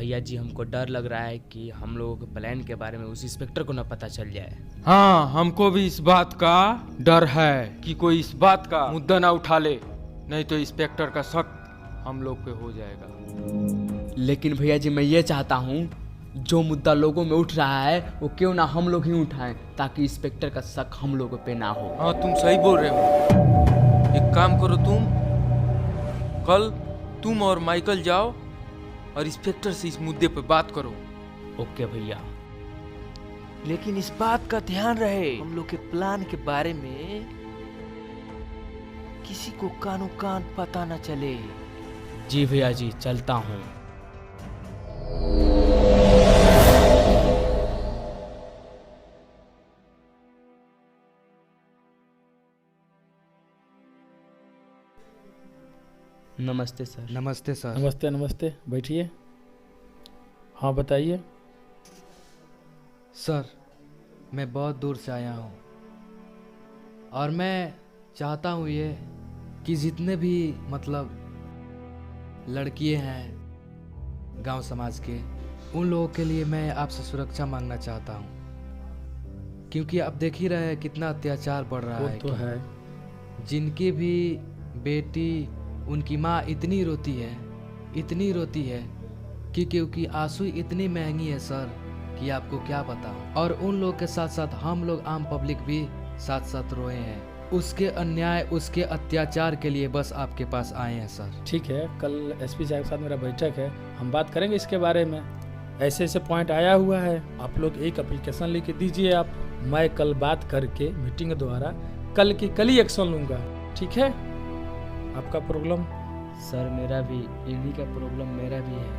भैया जी हमको डर लग रहा है कि हम लोगों के प्लान के बारे में उस इंस्पेक्टर को ना पता चल जाए। हाँ, हमको भी इस बात का डर है कि कोई इस बात का मुद्दा ना उठा ले, नहीं तो इंस्पेक्टर का शक हम लोग पे हो जाएगा। लेकिन भैया जी मैं ये चाहता हूँ जो मुद्दा लोगों में उठ रहा है वो क्यों ना हम लोग ही उठाएं, ताकि इंस्पेक्टर का शक हम लोगों पे ना हो। हाँ, तुम सही बोल रहे हो। एक काम करो, कल तुम और माइकल जाओ और इंस्पेक्टर से इस मुद्दे पे बात करो। ओके भैया। लेकिन इस बात का ध्यान रहे हम लोग के प्लान के बारे में किसी को कानो कान पता न चले। जी भैया जी, चलता हूँ। नमस्ते सर। नमस्ते सर। नमस्ते नमस्ते, बैठिए। हाँ बताइए। सर, मैं बहुत दूर से आया हूँ और मैं चाहता हूँ ये कि जितने भी लड़कियाँ हैं गांव समाज के, उन लोगों के लिए मैं आपसे सुरक्षा मांगना चाहता हूँ, क्योंकि आप देख ही रहे हैं कितना अत्याचार बढ़ रहा वो है। तो है। जिनकी भी बेटी, उनकी माँ इतनी रोती है कि क्योंकि आंसू इतनी महंगी है सर कि आपको क्या बताऊं। और उन लोग के साथ साथ हम लोग आम पब्लिक भी साथ साथ रोए हैं। उसके अन्याय, उसके अत्याचार के लिए बस आपके पास आए हैं सर। ठीक है, कल एसपी साहब के साथ मेरा बैठक है, हम बात करेंगे इसके बारे में। ऐसे ऐसे पॉइंट आया हुआ है, आप लोग एक एप्लीकेशन लेके दीजिए आप। मैं कल बात करके मीटिंग के द्वारा कल ही एक्शन लूँगा। ठीक है, आपका प्रॉब्लम? सर मेरा भी ईडी का प्रॉब्लम मेरा भी है,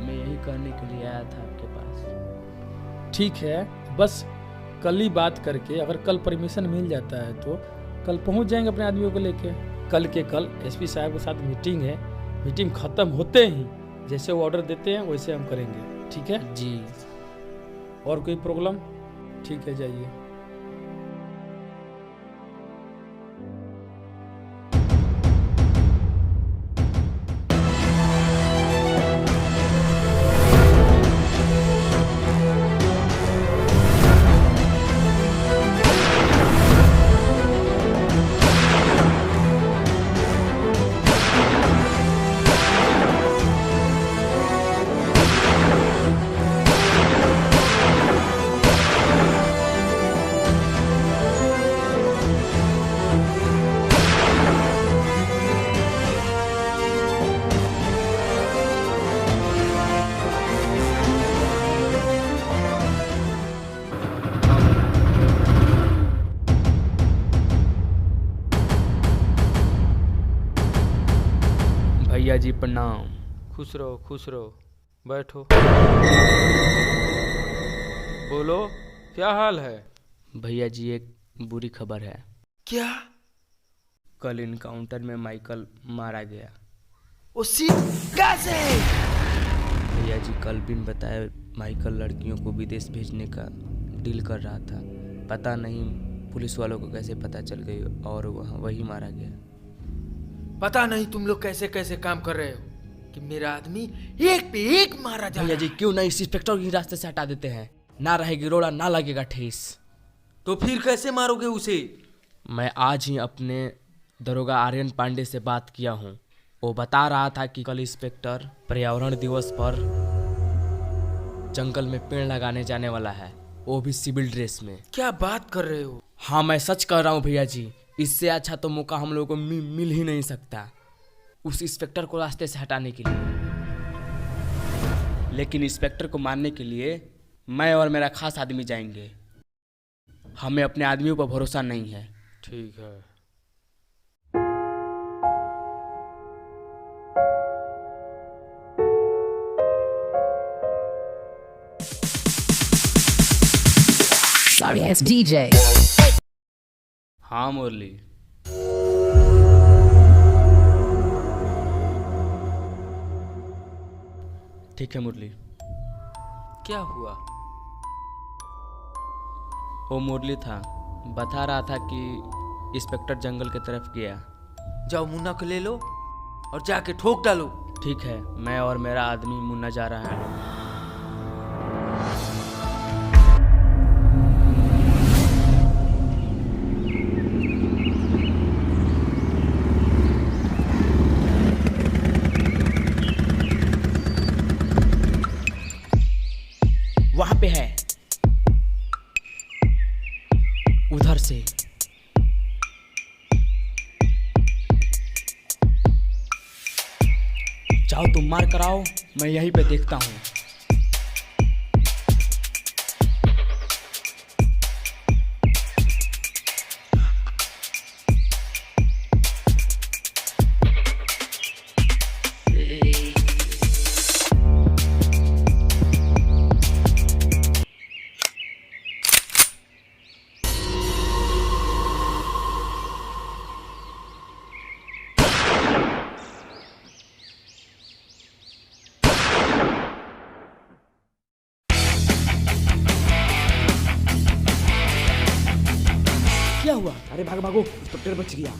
मैं यही कहने के लिए आया था आपके पास। ठीक है, बस कल ही बात करके अगर कल परमिशन मिल जाता है तो कल पहुंच जाएंगे अपने आदमियों को लेके। कल एसपी साहब के साथ मीटिंग है, मीटिंग खत्म होते ही जैसे वो ऑर्डर देते हैं वैसे हम करेंगे। ठीक है जी। और कोई प्रॉब्लम? ठीक है, जाइए। भैया जी प्रणाम। खुश रहो, बैठो। बोलो, क्या हाल है? भैया जी एक बुरी खबर है। क्या? कल इनकाउंटर में माइकल मारा गया। उसी कैसे? भैया जी कल बिन बताए माइकल लड़कियों को विदेश भेजने का डील कर रहा था। पता नहीं पुलिस वालों को कैसे पता चल गई और वही मारा गया। पता नहीं तुम लोग कैसे कैसे काम कर रहे हो कि मेरा आदमी एक पे एक मारा जा भैया रहा जी क्यों ना इस इंस्पेक्टर की रास्ते से हटा देते हैं, ना रहेगी रोड़ा ना लगेगा ठेस। तो फिर कैसे मारोगे उसे? मैं आज ही अपने दरोगा आर्यन पांडे से बात किया हूँ। वो बता रहा था कि कल इंस्पेक्टर पर्यावरण दिवस पर जंगल में पेड़ लगाने जाने वाला है, वो भी सिविल ड्रेस में। क्या बात कर रहे हो? हाँ मैं सच कह रहा हूँ भैया जी, इससे अच्छा तो मौका हम लोगों को मिल ही नहीं सकता उस इंस्पेक्टर को रास्ते से हटाने के लिए। लेकिन इंस्पेक्टर को मारने के लिए मैं और मेरा खास आदमी जाएंगे। हमें अपने आदमियों पर भरोसा नहीं है। ठीक है। Sorry ass DJ. हाँ मुरली। ठीक है मुरली। क्या हुआ? वो मुरली था, बता रहा था कि इंस्पेक्टर जंगल की तरफ गया। जाओ मुन्ना को ले लो और जाके ठोक डालो। ठीक है, मैं और मेरा आदमी मुन्ना जा रहा है। वहां पे है, उधर से। जाओ तुम मार कराओ, मैं यहीं पे देखता हूँ। क्या हुआ? अरे भागो भागो, इंस्पेक्टर बच गया।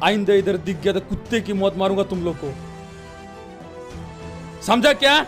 आइंदा इधर दिख गया तो कुत्ते की मौत मारूंगा तुम लोग को, समझा क्या?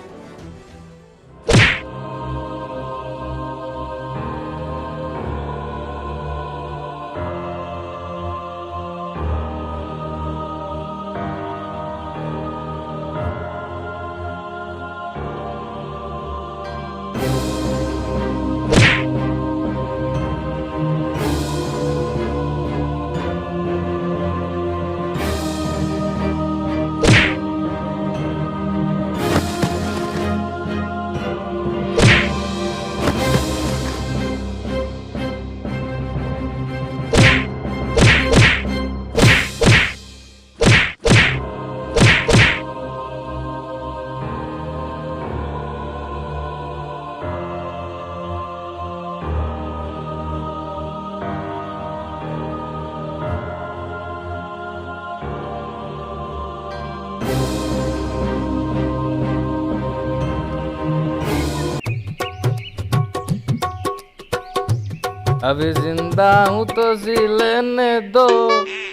अभी जिंदा हूँ तो जी लेने दो,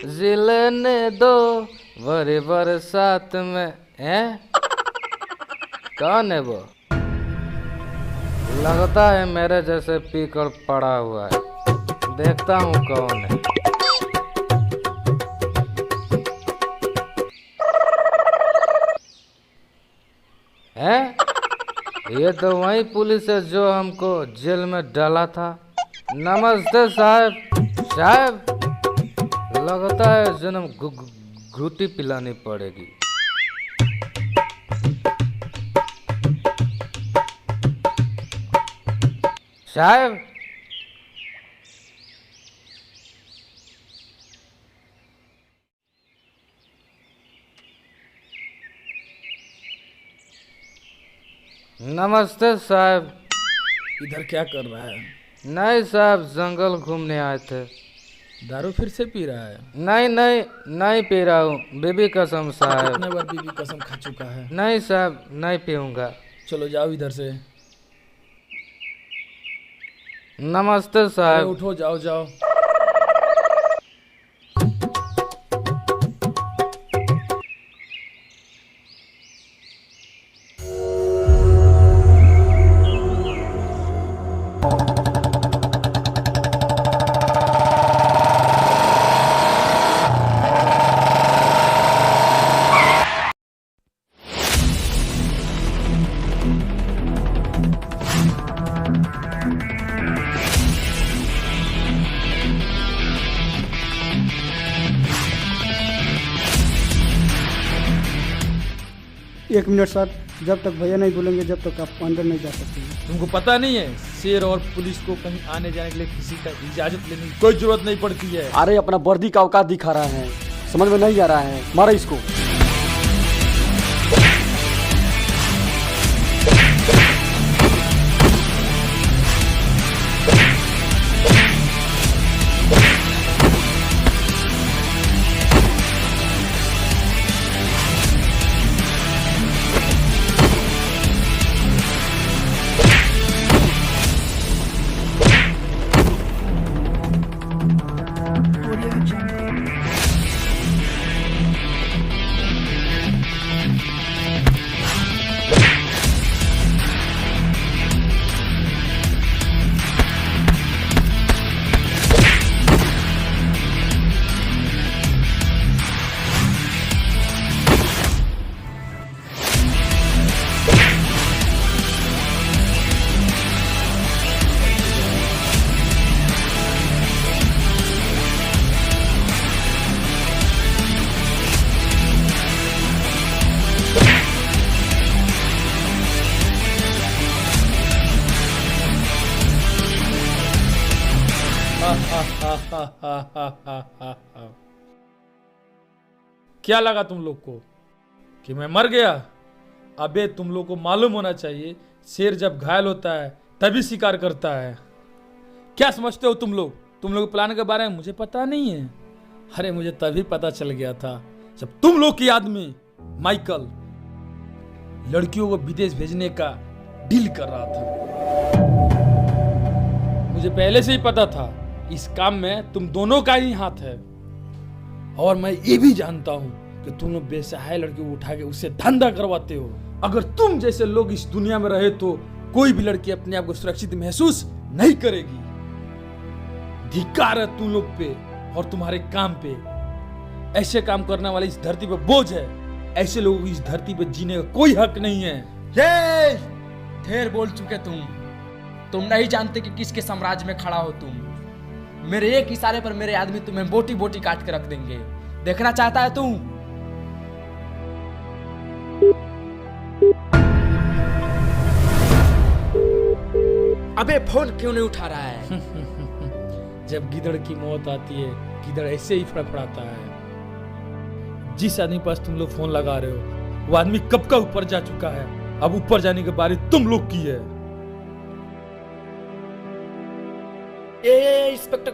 जी लेने दो, बड़ी बरसात में। हैं? कौन है वो? लगता है मेरे जैसे पीकर पड़ा हुआ है। देखता हूँ कौन है। हैं? ये तो वही पुलिस है जो हमको जेल में डाला था। नमस्ते साहब। साहब, लगता है जन्म घुटी पिलानी पड़ेगी। साहब, नमस्ते साहब। इधर क्या कर रहा है? नहीं साहब, जंगल घूमने आए थे। दारू फिर से पी रहा है? नहीं नहीं, नहीं पी रहा हूँ, बीबी कसम साहब। कितने बार बीबी कसम खा चुका है? नहीं साहब, नहीं पीऊँगा। चलो जाओ इधर से। नमस्ते अरे साहब। उठो, जाओ जाओ। एक मिनट सर, जब तक भैया नहीं बोलेंगे जब तक आप अंदर नहीं जा सकते हैं। तुमको पता नहीं है शेर और पुलिस को कहीं आने जाने के लिए किसी का इजाजत लेने की कोई जरूरत नहीं पड़ती है। अरे अपना वर्दी का औकात दिखा रहा है, समझ में नहीं आ रहा है, मारा इसको। क्या लगा तुम लोग को कि मैं मर गया? अबे तुम लोग को मालूम होना चाहिए शेर जब घायल होता है तभी शिकार करता है। क्या समझते हो तुम लोग? तुम लोग प्लान के बारे में मुझे पता नहीं है। अरे मुझे तभी पता चल गया था जब तुम लोग की आदमी माइकल लड़कियों को विदेश भेजने का डील कर रहा था। मुझे पहले से ही पता था इस काम में तुम दोनों का ही हाथ है। और मैं ये भी जानता हूं कि तुम लोग बेसहाय लड़की को उठा के उससे धंधा करवाते हो। अगर तुम जैसे लोग इस दुनिया में रहे तो कोई भी लड़की अपने आप को सुरक्षित महसूस नहीं करेगी। धिक्कार है तुम लोग पे और तुम्हारे काम पे। ऐसे काम करने वाले इस धरती पे बोझ है। ऐसे लोगों को इस धरती पे जीने का कोई हक नहीं है। ये ढेर बोल चुके तुम नहीं जानते कि किसके साम्राज्य में खड़ा हो तुम। मेरे एक इशारे पर मेरे आदमी तुम्हें बोटी बोटी काट के रख देंगे। देखना चाहता है तू? अबे फोन क्यों नहीं उठा रहा है? जब गिदड़ की मौत आती है गिदड़ ऐसे ही फड़फड़ाता है। जिस आदमी पास तुम लोग फोन लगा रहे हो वो आदमी कब का ऊपर जा चुका है। अब ऊपर जाने की बारी तुम लोग की है। इंस्पेक्टर